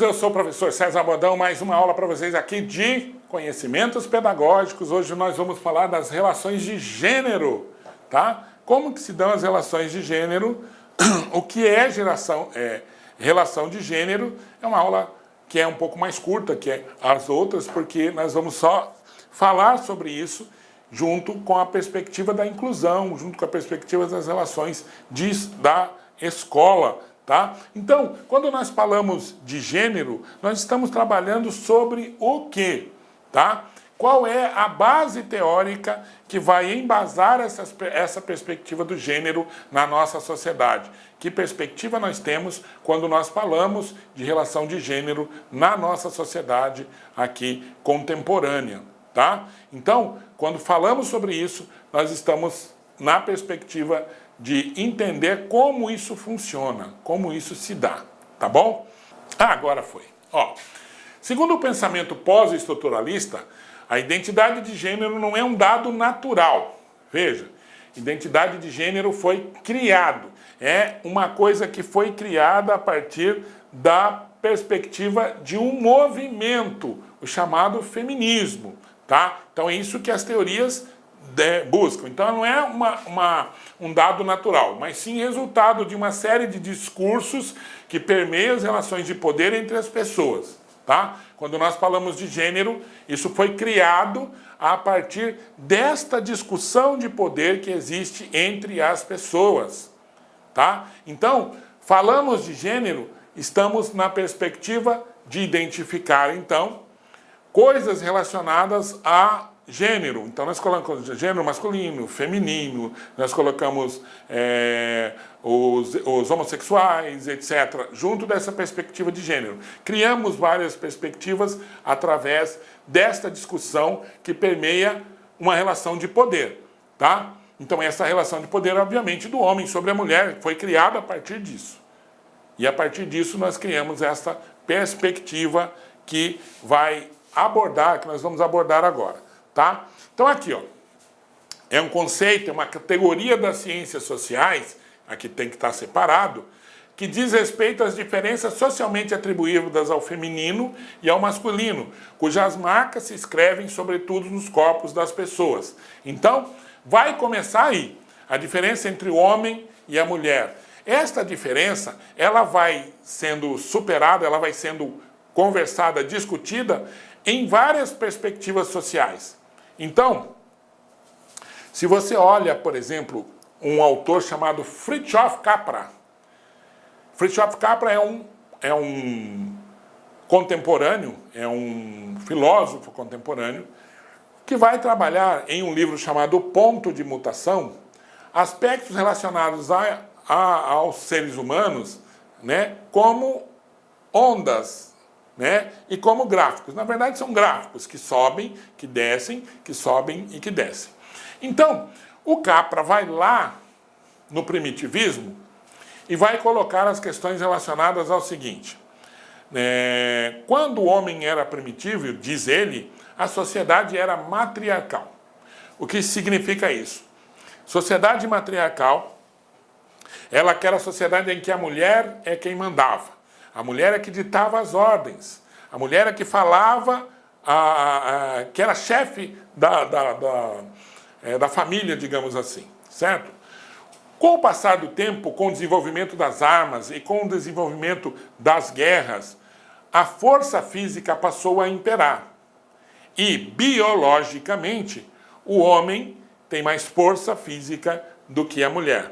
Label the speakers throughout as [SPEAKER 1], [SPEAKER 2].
[SPEAKER 1] Eu sou o professor César Bodão, mais uma aula para vocês aqui de conhecimentos pedagógicos. Hoje nós vamos falar das relações de gênero, tá? Como que se dão as relações de gênero, o que é relação de gênero. É uma aula que é um pouco mais curta que as outras, porque nós vamos só falar sobre isso junto com a perspectiva da inclusão, junto com a perspectiva das relações da escola. Tá? Então, quando nós falamos de gênero, nós estamos trabalhando sobre o quê? Tá? Qual é a base teórica que vai embasar essa perspectiva do gênero na nossa sociedade? Que perspectiva nós temos quando nós falamos de relação de gênero na nossa sociedade aqui contemporânea? Tá? Então, quando falamos sobre isso, nós estamos na perspectiva de entender como isso funciona, como isso se dá, tá bom? Agora foi. Segundo o pensamento pós-estruturalista, a identidade de gênero não é um dado natural. Veja, identidade de gênero foi criado. É uma coisa que foi criada a partir da perspectiva de um movimento, o chamado feminismo, tá? Então é isso que as teorias buscam. Então não é um dado natural, mas sim resultado de uma série de discursos que permeiam as relações de poder entre as pessoas. Tá? Quando nós falamos de gênero, isso foi criado a partir desta discussão de poder que existe entre as pessoas. Tá? Então, falamos de gênero, estamos na perspectiva de identificar, então, coisas relacionadas a gênero. Então nós colocamos gênero masculino, feminino, nós colocamos os homossexuais, etc., junto dessa perspectiva de gênero. Criamos várias perspectivas através desta discussão que permeia uma relação de poder. Tá? Então essa relação de poder, obviamente, do homem sobre a mulher foi criada a partir disso. E a partir disso nós criamos essa perspectiva que vai abordar, que nós vamos abordar agora. Tá? Então aqui, é um conceito, é uma categoria das ciências sociais, aqui tem que estar separado, que diz respeito às diferenças socialmente atribuídas ao feminino e ao masculino, cujas marcas se escrevem sobretudo nos corpos das pessoas. Então, vai começar aí, a diferença entre o homem e a mulher. Esta diferença, ela vai sendo superada, ela vai sendo conversada, discutida em várias perspectivas sociais. Então, se você olha, por exemplo, um autor chamado Fritjof Capra. Fritjof Capra é um contemporâneo, é um filósofo contemporâneo, que vai trabalhar em um livro chamado Ponto de Mutação, aspectos relacionados aos seres humanos, né, como ondas, né? E como gráficos. Na verdade, são gráficos que sobem, que descem, que sobem e que descem. Então, o Capra vai lá no primitivismo e vai colocar as questões relacionadas ao seguinte. Quando o homem era primitivo, diz ele, a sociedade era matriarcal. O que significa isso? Sociedade matriarcal, ela quer a sociedade em que a mulher é quem mandava. A mulher é que ditava as ordens. A mulher é que falava, que era chefe da família, digamos assim. Certo? Com o passar do tempo, com o desenvolvimento das armas e com o desenvolvimento das guerras, a força física passou a imperar. E, biologicamente, o homem tem mais força física do que a mulher.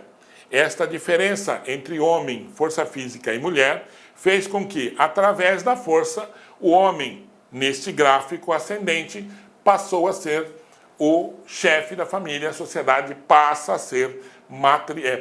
[SPEAKER 1] Esta diferença entre homem, força física e mulher fez com que, através da força, o homem, neste gráfico ascendente, passou a ser o chefe da família, a sociedade passa a ser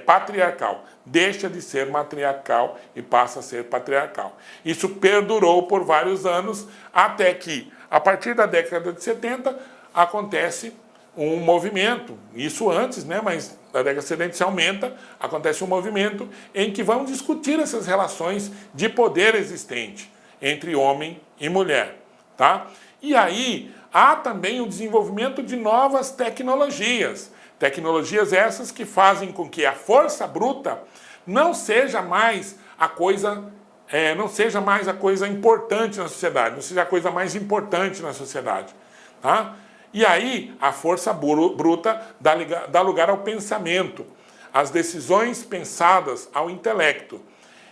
[SPEAKER 1] patriarcal. Deixa de ser matriarcal e passa a ser patriarcal. Isso perdurou por vários anos, até que, a partir da década de 70, acontece um movimento, isso antes, né, mas na década de 70 se aumenta, acontece um movimento em que vão discutir essas relações de poder existente entre homem e mulher. Tá? E aí há também o desenvolvimento de novas tecnologias. Tecnologias essas que fazem com que a força bruta não seja mais a coisa não seja mais a coisa importante na sociedade, não seja a coisa mais importante na sociedade. Tá? E aí a força bruta dá lugar ao pensamento, às decisões pensadas ao intelecto.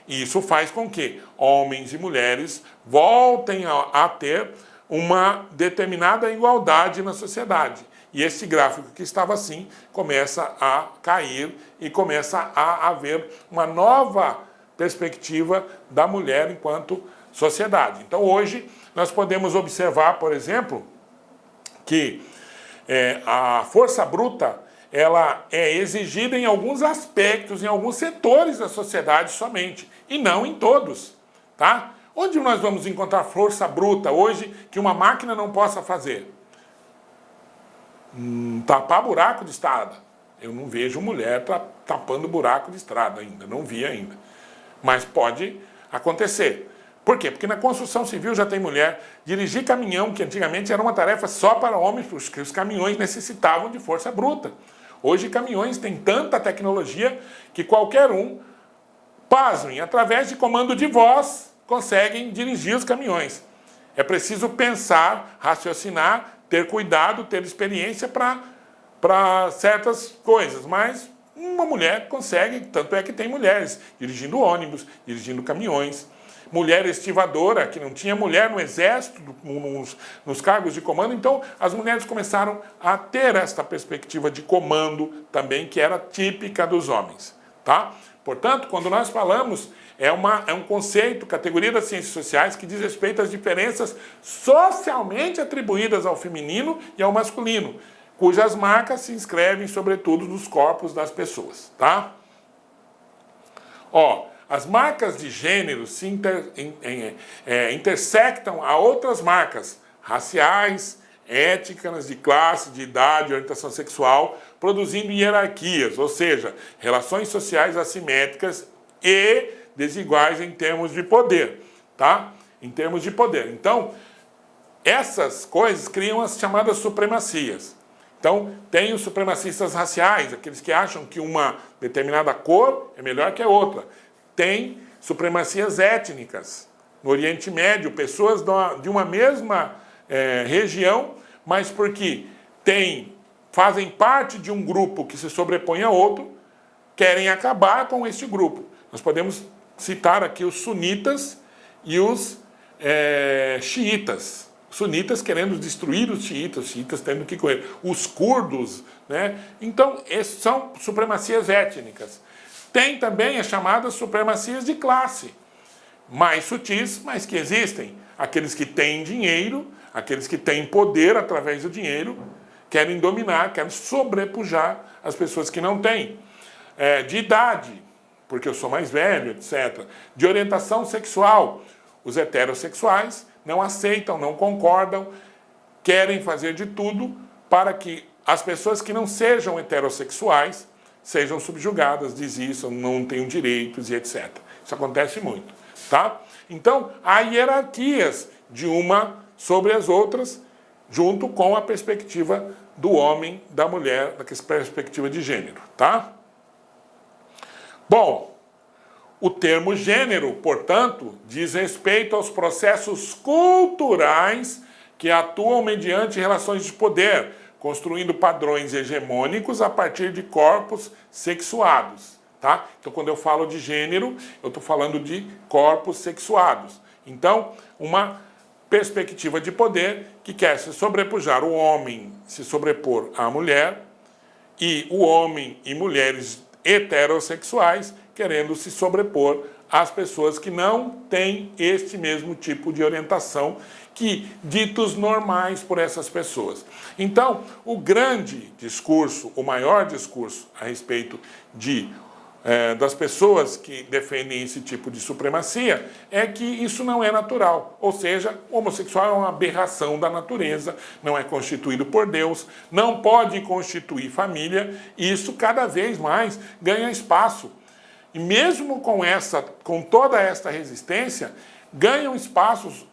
[SPEAKER 1] E isso faz com que homens e mulheres voltem a ter uma determinada igualdade na sociedade. E esse gráfico que estava assim começa a cair e começa a haver uma nova perspectiva da mulher enquanto sociedade. Então hoje nós podemos observar, por exemplo, que a força bruta ela é exigida em alguns aspectos, em alguns setores da sociedade somente, e não em todos, tá? Onde nós vamos encontrar força bruta hoje que uma máquina não possa fazer? Tapar buraco de estrada. Eu não vejo mulher tapando buraco de estrada ainda, não vi ainda. Mas pode acontecer. Por quê? Porque na construção civil já tem mulher. Dirigir caminhão, que antigamente era uma tarefa só para homens, porque os caminhões necessitavam de força bruta. Hoje caminhões têm tanta tecnologia que qualquer um, pasmem, através de comando de voz, conseguem dirigir os caminhões. É preciso pensar, raciocinar, ter cuidado, ter experiência para certas coisas, mas uma mulher consegue, tanto é que tem mulheres dirigindo ônibus, dirigindo caminhões. Mulher estivadora, que não tinha mulher no exército, nos cargos de comando, então as mulheres começaram a ter esta perspectiva de comando também, que era típica dos homens. Tá? Portanto, quando nós falamos, é um conceito, categoria das ciências sociais, que diz respeito às diferenças socialmente atribuídas ao feminino e ao masculino, cujas marcas se inscrevem, sobretudo, nos corpos das pessoas. Tá? As marcas de gênero se intersectam a outras marcas raciais, étnicas, de classe, de idade, orientação sexual, produzindo hierarquias, ou seja, relações sociais assimétricas e desiguais em termos de poder, tá? Em termos de poder. Então, essas coisas criam as chamadas supremacias. Então, tem os supremacistas raciais, aqueles que acham que uma determinada cor é melhor que a outra. Tem supremacias étnicas. No Oriente Médio, pessoas de uma mesma região, mas porque fazem parte de um grupo que se sobrepõe a outro, querem acabar com este grupo. Nós podemos citar aqui os sunitas e os xiitas. Sunitas querendo destruir os xiitas tendo que correr. Os curdos, né? Então, essas são supremacias étnicas. Tem também as chamadas supremacias de classe, mais sutis, mas que existem. Aqueles que têm dinheiro, aqueles que têm poder através do dinheiro, querem dominar, querem sobrepujar as pessoas que não têm. De idade, porque eu sou mais velho, etc. De orientação sexual, os heterossexuais não aceitam, não concordam, querem fazer de tudo para que as pessoas que não sejam heterossexuais sejam subjugadas, diz isso, não tenham direitos e etc. Isso acontece muito, tá? Então, há hierarquias de uma sobre as outras, junto com a perspectiva do homem, da mulher, da perspectiva de gênero, tá? Bom, o termo gênero, portanto, diz respeito aos processos culturais que atuam mediante relações de poder, construindo padrões hegemônicos a partir de corpos sexuados, tá? Então, quando eu falo de gênero, eu estou falando de corpos sexuados. Então, uma perspectiva de poder que quer se sobrepujar o homem, se sobrepor à mulher, e o homem e mulheres heterossexuais querendo se sobrepor às pessoas que não têm este mesmo tipo de orientação que ditos normais por essas pessoas. Então, o grande discurso, o maior discurso a respeito das pessoas que defendem esse tipo de supremacia é que isso não é natural. Ou seja, o homossexual é uma aberração da natureza, não é constituído por Deus, não pode constituir família, e isso cada vez mais ganha espaço. E mesmo com toda esta resistência, ganham espaços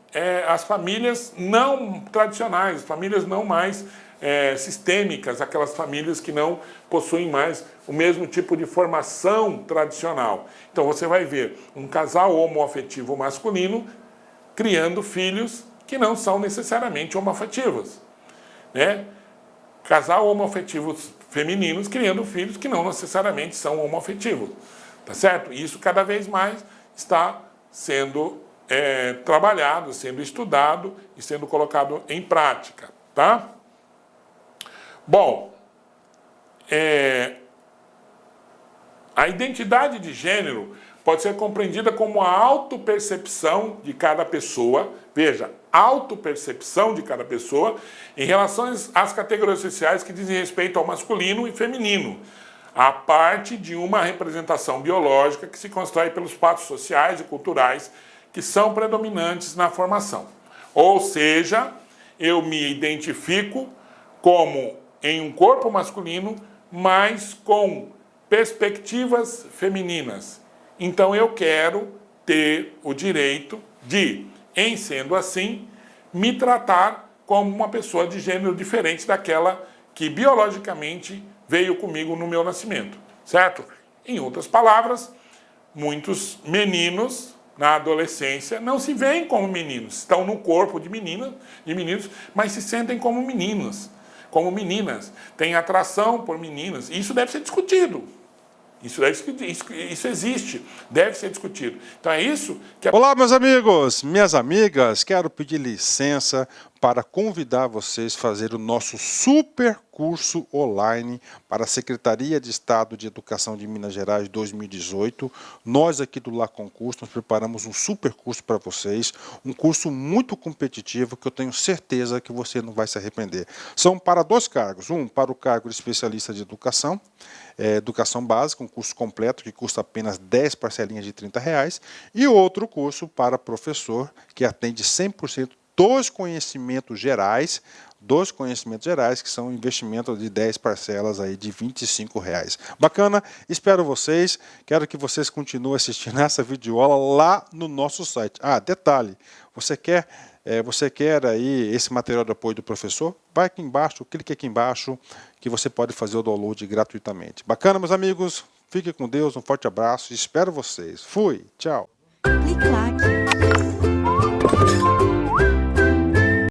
[SPEAKER 1] as famílias não tradicionais, as famílias não mais sistêmicas, aquelas famílias que não possuem mais o mesmo tipo de formação tradicional. Então você vai ver um casal homoafetivo masculino criando filhos que não são necessariamente homoafetivos, né? Casal homoafetivos femininos criando filhos que não necessariamente são homoafetivos, tá certo? E isso cada vez mais está sendo trabalhado, sendo estudado e sendo colocado em prática, tá? Bom, a identidade de gênero pode ser compreendida como a autopercepção de cada pessoa, veja, autopercepção de cada pessoa em relação às categorias sociais que dizem respeito ao masculino e feminino, a parte de uma representação biológica que se constrói pelos fatos sociais e culturais que são predominantes na formação. Ou seja, eu me identifico como em um corpo masculino, mas com perspectivas femininas. Então eu quero ter o direito de, em sendo assim, me tratar como uma pessoa de gênero diferente daquela que biologicamente veio comigo no meu nascimento, certo? Em outras palavras, muitos meninos na adolescência não se veem como meninos, estão no corpo de meninos, mas se sentem como meninos, como meninas, têm atração por meninas. Isso deve ser discutido. Isso existe, deve ser discutido. Então é isso que...
[SPEAKER 2] Olá, meus amigos, minhas amigas, quero pedir licença para convidar vocês a fazer o nosso super curso online para a Secretaria de Estado de Educação de Minas Gerais 2018. Nós aqui do Lá Concurso, nós preparamos um super curso para vocês, um curso muito competitivo que eu tenho certeza que você não vai se arrepender. São para 2 cargos, um para o cargo de especialista de educação, educação básica, um curso completo que custa apenas 10 parcelinhas de R$30, e outro curso para professor que atende 100% dos conhecimentos gerais, que são um investimento de 10 parcelas aí de R$25. Bacana, espero vocês, quero que vocês continuem assistindo essa videoaula lá no nosso site. Ah, detalhe, você quer aí esse material de apoio do professor? Vai aqui embaixo, clique aqui embaixo, que você pode fazer o download gratuitamente. Bacana, meus amigos? Fiquem com Deus, um forte abraço, espero vocês. Fui, tchau.
[SPEAKER 3] Clique lá.